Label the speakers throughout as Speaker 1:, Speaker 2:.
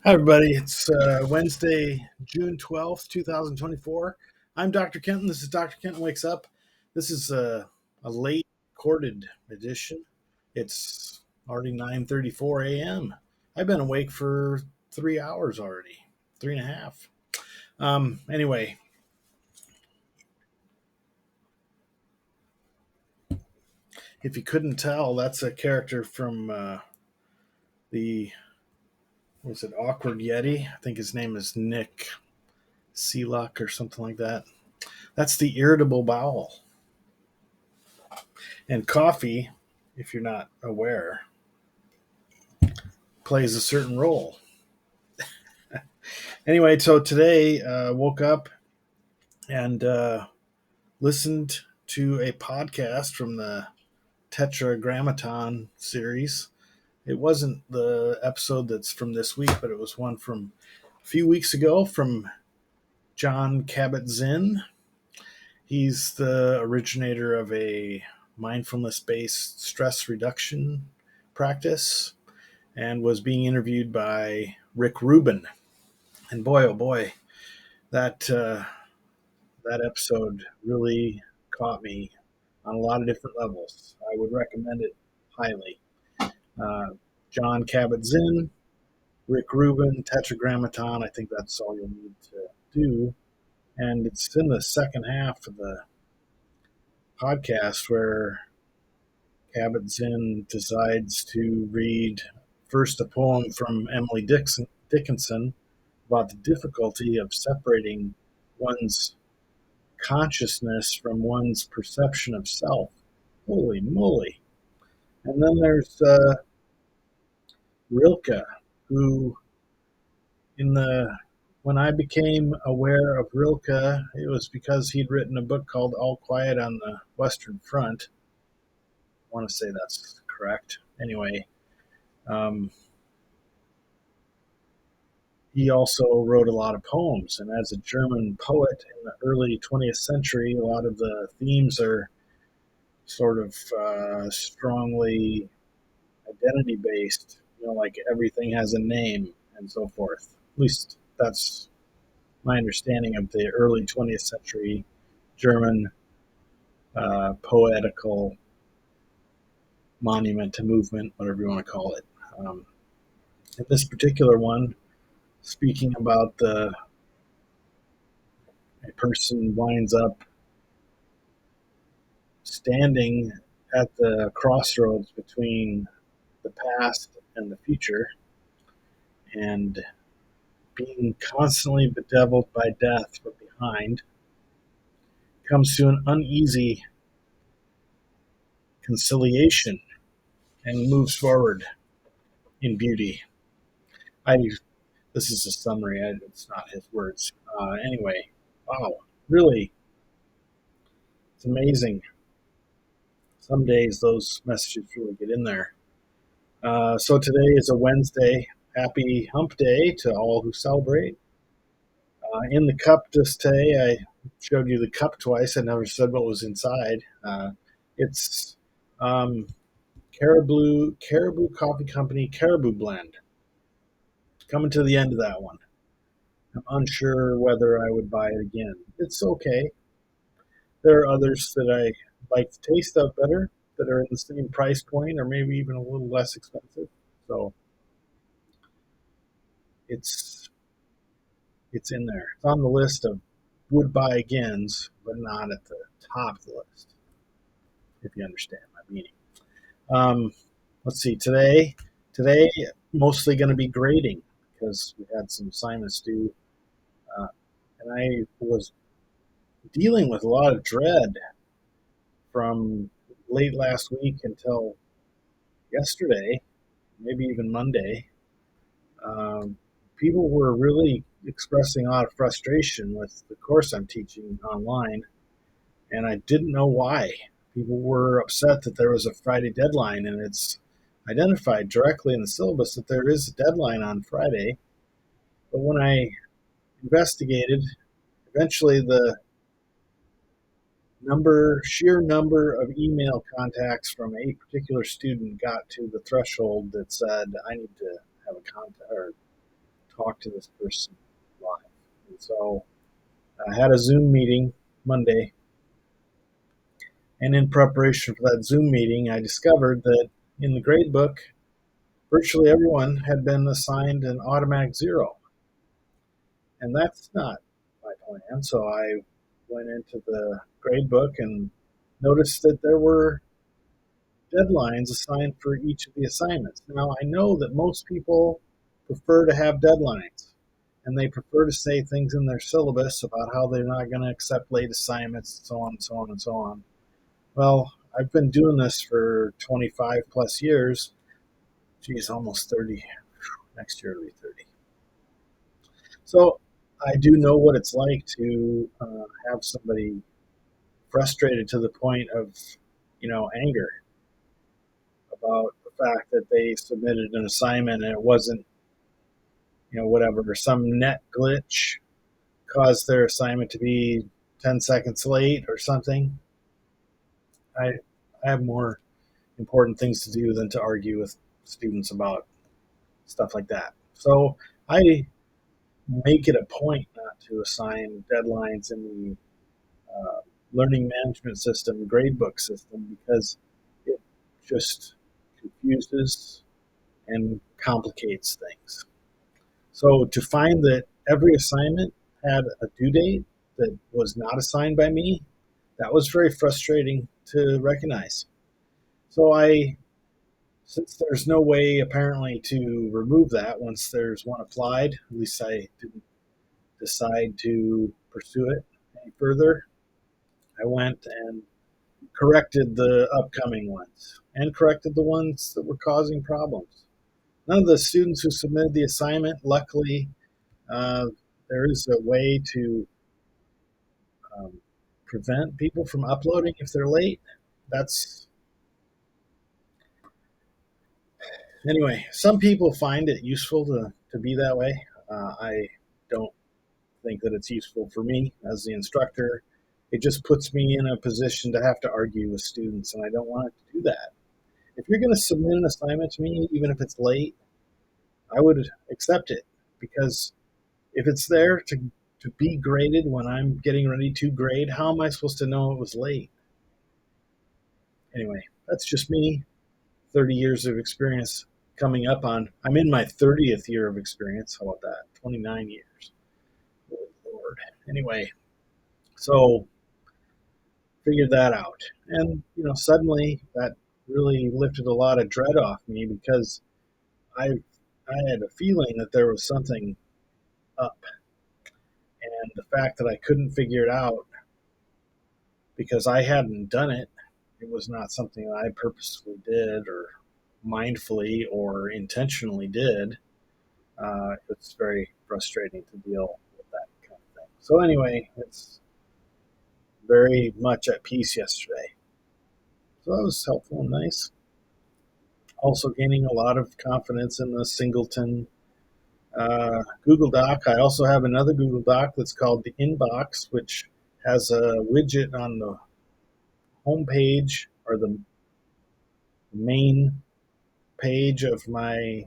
Speaker 1: Hi, everybody. It's Wednesday, June 12th, 2024. I'm Dr. Kenton. This is Dr. Kenton Wakes Up. This is a late recorded edition. It's already 9:34 a.m. I've been awake for 3 hours already, three and a half. Anyway, if you couldn't tell, that's a character from the, was it Awkward Yeti? I think his name is Nick Seeluck or something like that. That's the irritable bowel. And coffee, if you're not aware, plays a certain role. Anyway, so today woke up and listened to a podcast from the Tetragrammaton series. It wasn't the episode that's from this week, but it was one from a few weeks ago from John Kabat-Zinn. He's the originator of a mindfulness-based stress reduction practice and was being interviewed by Rick Rubin. And boy, oh boy, that that episode really caught me on a lot of different levels. I would recommend it highly. Uh, John Kabat-Zinn, Rick Rubin, Tetragrammaton. I think that's all you'll need to do. And it's in the second half of the podcast where Kabat-Zinn decides to read first a poem from Emily Dickinson about the difficulty of separating one's consciousness from one's perception of self. Holy moly. And then there's Rilke, who in the when I became aware of Rilke, it was because he'd written a book called All Quiet on the Western Front. I want to say that's correct. Anyway, um, he also wrote a lot of poems. And as a German poet in the early 20th century, a lot of the themes are sort of strongly identity based, like everything has a name and so forth. At least that's my understanding of the early 20th century German poetical monument to movement, whatever you want to call it. Um, in this particular one, speaking about a person winds up standing at the crossroads between the past and the future and being constantly bedeviled by death from behind, comes to an uneasy conciliation and moves forward in beauty. I This is a summary. It's not his words. Anyway, wow, really, it's amazing. Some days those messages really get in there. So today is a Wednesday. Happy Hump Day to all who celebrate. In the cup just today, I showed you the cup twice. I never said what was inside. It's um, Caribou Coffee Company Caribou Blend. Coming to the end of that one. I'm unsure whether I would buy it again. It's okay. There are others that I like the taste of better that are in the same price point or maybe even a little less expensive. So it's it's in there. It's on the list of would buy agains, but not at the top of the list, if you understand my meaning. Um, let's see. Today mostly going to be grading because we had some assignments due, uh, and I was dealing with a lot of dread from late last week until yesterday, maybe even Monday. Um, People were really expressing a lot of frustration with the course I'm teaching online, and I didn't know why. People were upset that there was a Friday deadline, and it's identified directly in the syllabus that there is a deadline on Friday. But when I investigated, eventually the sheer number of email contacts from a particular student got to the threshold that said I need to have a contact or talk to this person live. And so I had a Zoom meeting Monday, and in preparation for that Zoom meeting, I discovered that in the grade book, virtually everyone had been assigned an automatic 0. And that's not my plan. So I went into the grade book and noticed that there were deadlines assigned for each of the assignments. Now, I know that most people prefer to have deadlines, and they prefer to say things in their syllabus about how they're not going to accept late assignments, and so on and so on and so on. Well, I've been doing this for 25 plus years. Geez, almost 30. Next year it'll be 30. So I do know what it's like to have somebody frustrated to the point of, anger about the fact that they submitted an assignment and it wasn't, whatever, some net glitch caused their assignment to be 10 seconds late or something. I, I have more important things to do than to argue with students about stuff like that. So I make it a point not to assign deadlines in the learning management system, gradebook system, because it just confuses and complicates things. So to find that every assignment had a due date that was not assigned by me, that was very frustrating to recognize. So since there's no way apparently to remove that once there's one applied, at least I didn't decide to pursue it any further. I went and corrected the upcoming ones and corrected the ones that were causing problems. None of the students who submitted the assignment, luckily, uh, there is a way to um, prevent people from uploading if they're late. That's Anyway, some people find it useful to be that way. I don't think that it's useful for me as the instructor. It just puts me in a position to have to argue with students, and I don't want to do that. If you're going to submit an assignment to me, even if it's late, I would accept it, because if it's there to be graded when I'm getting ready to grade, how am I supposed to know it was late? Anyway, that's just me. 30 years of experience coming up on, I'm in my 30th year of experience. How about that? 29 years. Oh, Lord. Anyway, so figured that out. And, suddenly that really lifted a lot of dread off me, because I had a feeling that there was something up. And the fact that I couldn't figure it out because I hadn't done it, it was not something that I purposefully did or mindfully or intentionally did. It's very frustrating to deal with that kind of thing. So anyway, it's very much at peace yesterday. So that was helpful and nice. Also gaining a lot of confidence in the Singleton Google Doc. I also have another Google Doc that's called the Inbox, which has a widget on the home page, or the main page of my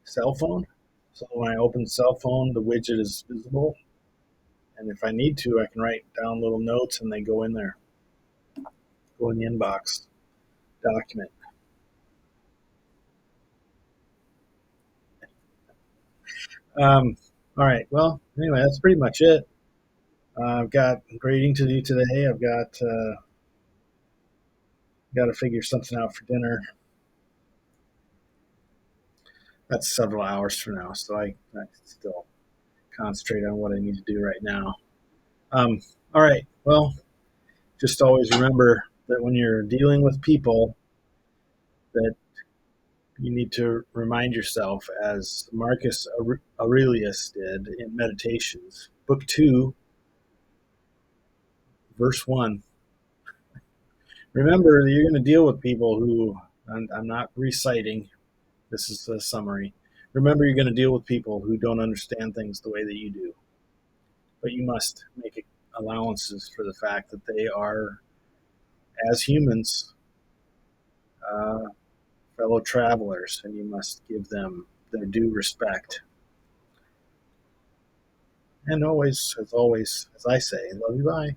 Speaker 1: cell phone. So when I open cell phone, the widget is visible. And if I need to, I can write down little notes and they go in there, go in the inbox document. All right. Well, anyway, that's pretty much it. I've got grading to do today. I've got to figure something out for dinner. That's several hours from now, so I still concentrate on what I need to do right now. All right. Well, just always remember that when you're dealing with people, that you need to remind yourself, as Marcus Aurelius did in Meditations, Book 2, Verse 1. Remember that you're going to deal with people who, I'm not reciting, this is a summary. Remember, you're going to deal with people who don't understand things the way that you do. But you must make allowances for the fact that they are, as humans, uh, fellow travelers, and you must give them their due respect. And always, as I say, love you, bye.